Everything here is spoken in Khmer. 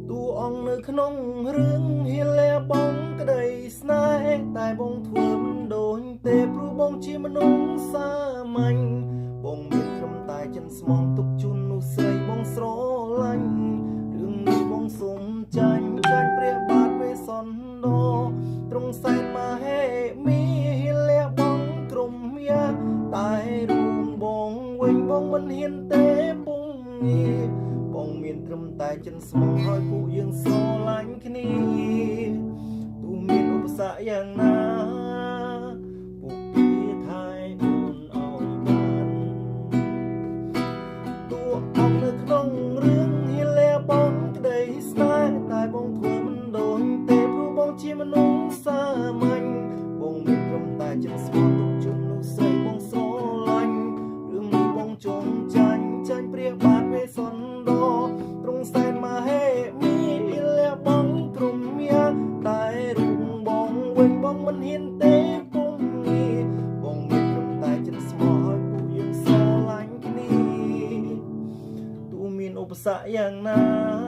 តួអង្គនៅក្នុងរឿងហៀលាបងក្តីស្នេហ៍តែបងធ្វើមិនដូចទេព្រោះបងជាមនុស្សសាមញ្ញបងមានត្រឹមតែចិនស្មងទុកជូននោះស្រីបងស្រឡាញ់រឿងនេះបងសុំចាញ់ព្រះបាទវេស្សន្តរទ្រង់សែនមហេមីហៀលាបងក្រុមយ៉ាតែរួមបងវិញបងមិនហ៊ានទេពុំងាបងមានត្រឹមតែចិនស្មងហើយពួកយើងស្រឡាញ់គ្នាទោះមានឧបសគ្គយ៉ាងណាពួកគេថែអូនឲ្យបានតួអង្គនៅក្នុងរឿងហៀលាបងក្តីស្នេហ៍តែបងធ្វើមិនដូចទេព្រោះបងជាមនុស្សសាមញ្ញបងមានត្រឹមតែចិនស្មងទុកជូននោះស្រីបងស្រឡាញ់រឿងនេះបងចងចាញ់ព្រះបាទវេស្សន្តរទ្រង់សែនមហេមីលះបងក្រុមយ៉ាតែរួមបងវិញបងមិនហ៊ានទេពុំងាបងមានត្រឹមតែចិត្តស្មោះឲ្យពួកយើងស្រឡាញ់គ្នាទោះមានឧបសគ្គយ៉ាងណា